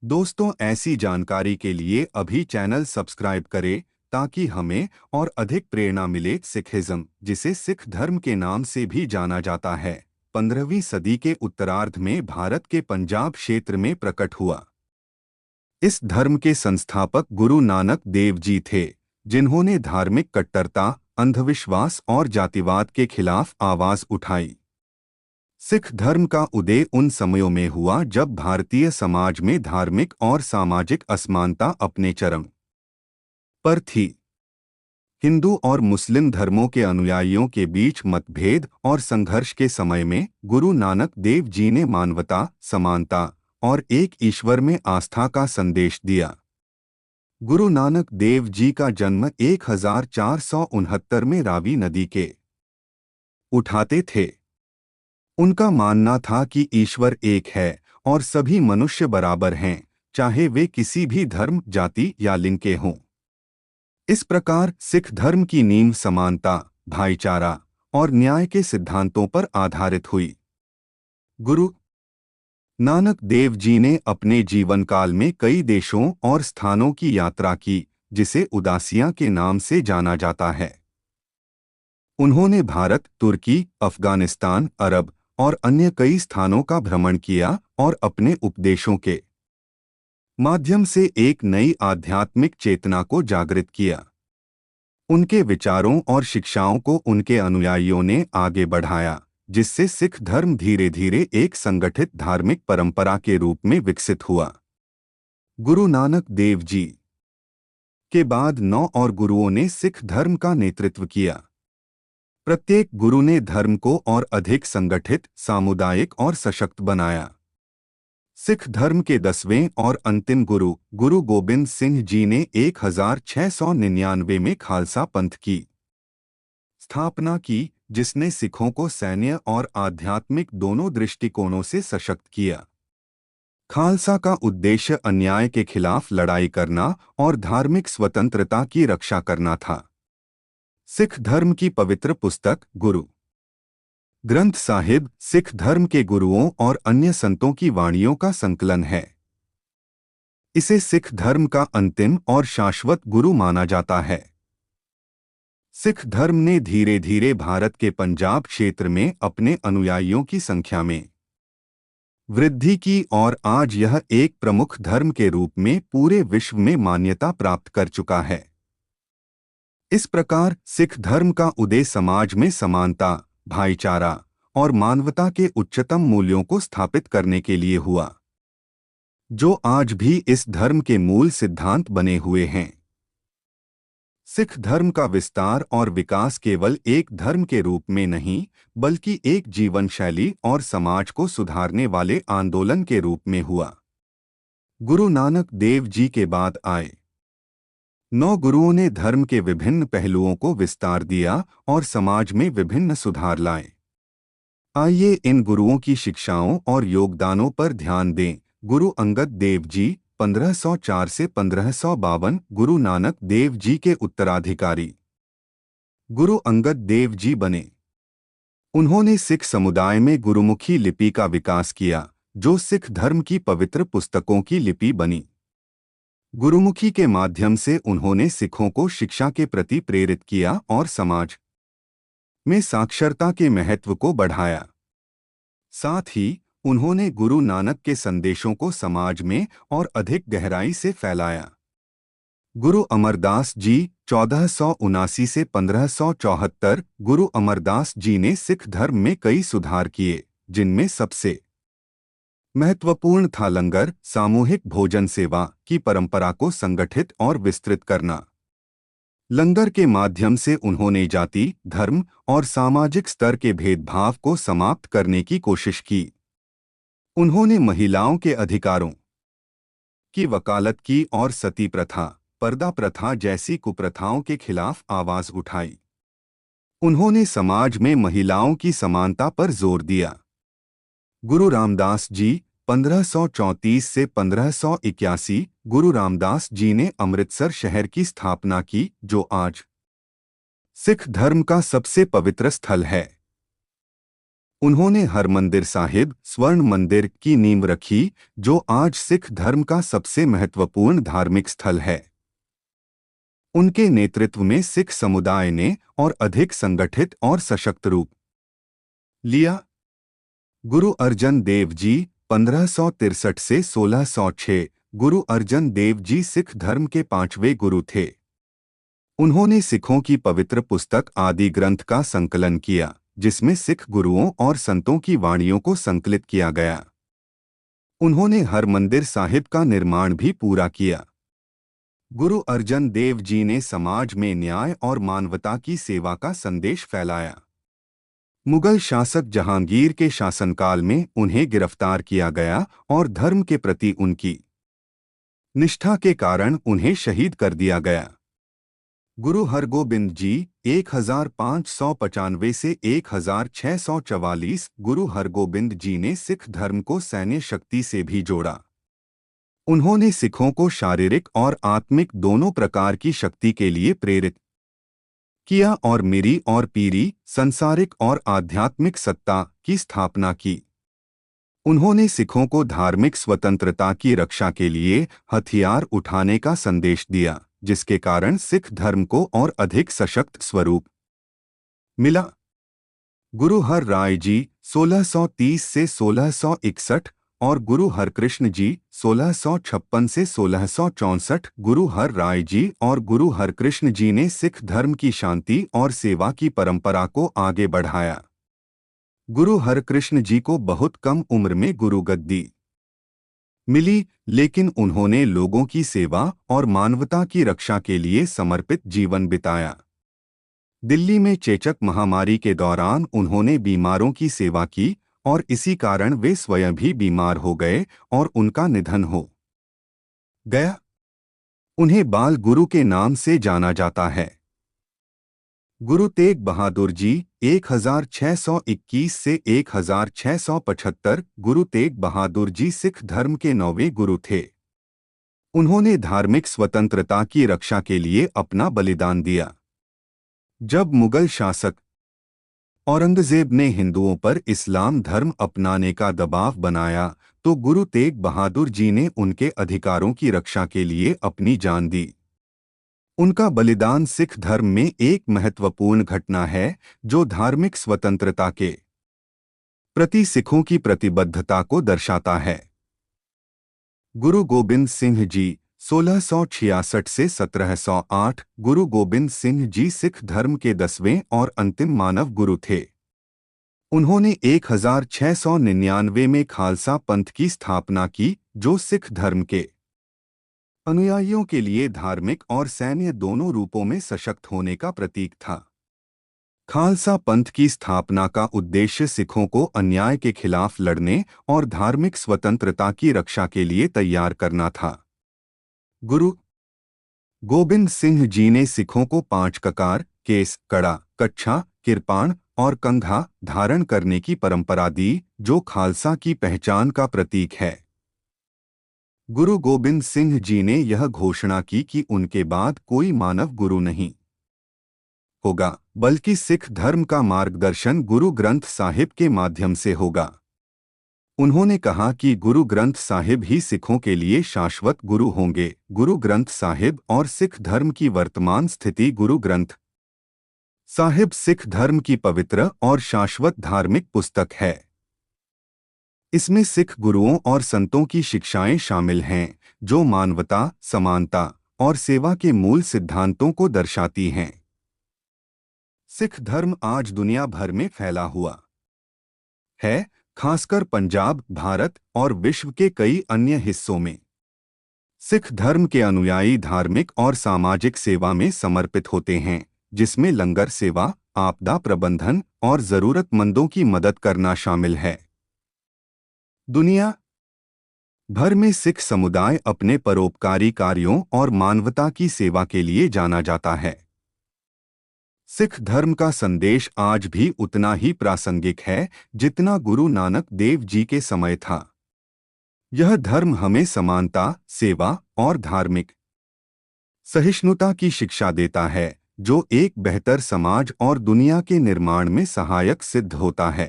दोस्तों, ऐसी जानकारी के लिए अभी चैनल सब्सक्राइब करें ताकि हमें और अधिक प्रेरणा मिले। सिखिज्म, जिसे सिख धर्म के नाम से भी जाना जाता है, 15वीं सदी के उत्तरार्ध में भारत के पंजाब क्षेत्र में प्रकट हुआ। इस धर्म के संस्थापक गुरु नानक देव जी थे, जिन्होंने धार्मिक कट्टरता, अंधविश्वास और जातिवाद के खिलाफ आवाज उठाई। सिख धर्म का उदय उन समयों में हुआ जब भारतीय समाज में धार्मिक और सामाजिक असमानता अपने चरम पर थी। हिंदू और मुस्लिम धर्मों के अनुयायियों के बीच मतभेद और संघर्ष के समय में गुरु नानक देव जी ने मानवता, समानता और एक ईश्वर में आस्था का संदेश दिया। गुरु नानक देव जी का जन्म 1469 में रावी नदी के उठाते थे। उनका मानना था कि ईश्वर एक है और सभी मनुष्य बराबर हैं, चाहे वे किसी भी धर्म, जाति या लिंग के हों। इस प्रकार सिख धर्म की नींव समानता, भाईचारा और न्याय के सिद्धांतों पर आधारित हुई। गुरु नानक देव जी ने अपने जीवन काल में कई देशों और स्थानों की यात्रा की, जिसे उदासियां के नाम से जाना जाता है। उन्होंने भारत, तुर्की, अफगानिस्तान, अरब और अन्य कई स्थानों का भ्रमण किया और अपने उपदेशों के माध्यम से एक नई आध्यात्मिक चेतना को जागृत किया। उनके विचारों और शिक्षाओं को उनके अनुयायियों ने आगे बढ़ाया, जिससे सिख धर्म धीरे धीरे एक संगठित धार्मिक परंपरा के रूप में विकसित हुआ। गुरु नानक देव जी के बाद 9 और गुरुओं ने सिख धर्म का नेतृत्व किया। प्रत्येक गुरु ने धर्म को और अधिक संगठित, सामुदायिक और सशक्त बनाया। सिख धर्म के 10वें और अंतिम गुरु, गुरु गोबिंद सिंह जी ने 1699 में खालसा पंथ की स्थापना की, जिसने सिखों को सैन्य और आध्यात्मिक दोनों दृष्टिकोणों से सशक्त किया। खालसा का उद्देश्य अन्याय के खिलाफ लड़ाई करना और धार्मिक स्वतंत्रता की रक्षा करना था। सिख धर्म की पवित्र पुस्तक गुरु ग्रंथ साहिब सिख धर्म के गुरुओं और अन्य संतों की वाणियों का संकलन है। इसे सिख धर्म का अंतिम और शाश्वत गुरु माना जाता है। सिख धर्म ने धीरे धीरे भारत के पंजाब क्षेत्र में अपने अनुयायियों की संख्या में वृद्धि की और आज यह एक प्रमुख धर्म के रूप में पूरे विश्व में मान्यता प्राप्त कर चुका है। इस प्रकार सिख धर्म का उदय समाज में समानता, भाईचारा और मानवता के उच्चतम मूल्यों को स्थापित करने के लिए हुआ, जो आज भी इस धर्म के मूल सिद्धांत बने हुए हैं। सिख धर्म का विस्तार और विकास केवल एक धर्म के रूप में नहीं, बल्कि एक जीवन शैली और समाज को सुधारने वाले आंदोलन के रूप में हुआ। गुरु नानक देव जी के बाद आए 9 गुरुओं ने धर्म के विभिन्न पहलुओं को विस्तार दिया और समाज में विभिन्न सुधार लाए। आइए इन गुरुओं की शिक्षाओं और योगदानों पर ध्यान दें। गुरु अंगद देव जी 1504 से 1552, गुरु नानक देव जी के उत्तराधिकारी गुरु अंगद देव जी बने। उन्होंने सिख समुदाय में गुरुमुखी लिपि का विकास किया, जो सिख धर्म की पवित्र पुस्तकों की लिपि बनी। गुरुमुखी के माध्यम से उन्होंने सिखों को शिक्षा के प्रति प्रेरित किया और समाज में साक्षरता के महत्व को बढ़ाया। साथ ही उन्होंने गुरु नानक के संदेशों को समाज में और अधिक गहराई से फैलाया। गुरु अमरदास जी 1479 से 1574, गुरु अमरदास जी ने सिख धर्म में कई सुधार किए, जिनमें सबसे महत्वपूर्ण था लंगर, सामूहिक भोजन सेवा की परंपरा को संगठित और विस्तृत करना। लंगर के माध्यम से उन्होंने जाति, धर्म और सामाजिक स्तर के भेदभाव को समाप्त करने की कोशिश की। उन्होंने महिलाओं के अधिकारों की वकालत की और सती प्रथा, पर्दा प्रथा जैसी कुप्रथाओं के खिलाफ आवाज उठाई। उन्होंने समाज में महिलाओं की समानता पर जोर दिया। गुरु रामदास जी 1534 से 1581, गुरु रामदास जी ने अमृतसर शहर की स्थापना की, जो आज सिख धर्म का सबसे पवित्र स्थल है। उन्होंने हरमंदिर साहिब स्वर्ण मंदिर की नींव रखी, जो आज सिख धर्म का सबसे महत्वपूर्ण धार्मिक स्थल है। उनके नेतृत्व में सिख समुदाय ने और अधिक संगठित और सशक्त रूप लिया। गुरु अर्जन देव जी 1563 से 1606। गुरु अर्जन देव जी सिख धर्म के पांचवें गुरु थे। उन्होंने सिखों की पवित्र पुस्तक आदि ग्रंथ का संकलन किया, जिसमें सिख गुरुओं और संतों की वाणियों को संकलित किया गया। उन्होंने हरमंदिर साहिब का निर्माण भी पूरा किया। गुरु अर्जन देव जी ने समाज में न्याय और मानवता की सेवा का संदेश फैलाया। मुगल शासक जहांगीर के शासनकाल में उन्हें गिरफ्तार किया गया और धर्म के प्रति उनकी निष्ठा के कारण उन्हें शहीद कर दिया गया। गुरु हरगोबिंद जी 1595 से 1644। गुरु हरगोबिंद जी ने सिख धर्म को सैन्य शक्ति से भी जोड़ा। उन्होंने सिखों को शारीरिक और आत्मिक दोनों प्रकार की शक्ति के लिए प्रेरित किया और मीरी और पीरी सांसारिक और आध्यात्मिक सत्ता की स्थापना की। उन्होंने सिखों को धार्मिक स्वतंत्रता की रक्षा के लिए हथियार उठाने का संदेश दिया, जिसके कारण सिख धर्म को और अधिक सशक्त स्वरूप मिला। गुरु हर राय जी 1630 से 1661 और गुरु हरकृष्ण जी 1656 से 1664। गुरु हर राय जी और गुरु हरकृष्ण जी ने सिख धर्म की शांति और सेवा की परंपरा को आगे बढ़ाया। गुरु हरकृष्ण जी को बहुत कम उम्र में गुरु गद्दी मिली, लेकिन उन्होंने लोगों की सेवा और मानवता की रक्षा के लिए समर्पित जीवन बिताया। दिल्ली में चेचक महामारी के दौरान उन्होंने बीमारों की सेवा की और इसी कारण वे स्वयं भी बीमार हो गए और उनका निधन हो गया। उन्हें बाल गुरु के नाम से जाना जाता है। गुरु तेग बहादुर जी 1621 से 1675। गुरु तेग बहादुर जी सिख धर्म के 9वें गुरु थे। उन्होंने धार्मिक स्वतंत्रता की रक्षा के लिए अपना बलिदान दिया। जब मुगल शासक औरंगजेब ने हिंदुओं पर इस्लाम धर्म अपनाने का दबाव बनाया, तो गुरु तेग बहादुर जी ने उनके अधिकारों की रक्षा के लिए अपनी जान दी। उनका बलिदान सिख धर्म में एक महत्वपूर्ण घटना है, जो धार्मिक स्वतंत्रता के प्रति सिखों की प्रतिबद्धता को दर्शाता है। गुरु गोबिंद सिंह जी 1666 से 1708। गुरु गोबिंद सिंह जी सिख धर्म के 10वें और अंतिम मानव गुरु थे। उन्होंने 1699 में खालसा पंथ की स्थापना की, जो सिख धर्म के अनुयायियों के लिए धार्मिक और सैन्य दोनों रूपों में सशक्त होने का प्रतीक था। खालसा पंथ की स्थापना का उद्देश्य सिखों को अन्याय के खिलाफ लड़ने और धार्मिक स्वतंत्रता की रक्षा के लिए तैयार करना था। गुरु गोबिंद सिंह जी ने सिखों को 5 ककार, केस, कड़ा, कच्छा, किरपाण और कंघा धारण करने की परंपरा दी, जो खालसा की पहचान का प्रतीक है। गुरु गोबिंद सिंह जी ने यह घोषणा की कि उनके बाद कोई मानव गुरु नहीं होगा, बल्कि सिख धर्म का मार्गदर्शन गुरु ग्रंथ साहिब के माध्यम से होगा। उन्होंने कहा कि गुरु ग्रंथ साहिब ही सिखों के लिए शाश्वत गुरु होंगे। गुरु ग्रंथ साहिब और सिख धर्म की वर्तमान स्थिति। गुरु ग्रंथ साहिब सिख धर्म की पवित्र और शाश्वत धार्मिक पुस्तक है। इसमें सिख गुरुओं और संतों की शिक्षाएं शामिल हैं, जो मानवता, समानता और सेवा के मूल सिद्धांतों को दर्शाती हैं। सिख धर्म आज दुनिया भर में फैला हुआ है, खासकर पंजाब, भारत और विश्व के कई अन्य हिस्सों में। सिख धर्म के अनुयायी धार्मिक और सामाजिक सेवा में समर्पित होते हैं, जिसमें लंगर सेवा, आपदा प्रबंधन और जरूरतमंदों की मदद करना शामिल है। दुनिया भर में सिख समुदाय अपने परोपकारी कार्यों और मानवता की सेवा के लिए जाना जाता है। सिख धर्म का संदेश आज भी उतना ही प्रासंगिक है जितना गुरु नानक देव जी के समय था। यह धर्म हमें समानता, सेवा और धार्मिक सहिष्णुता की शिक्षा देता है, जो एक बेहतर समाज और दुनिया के निर्माण में सहायक सिद्ध होता है।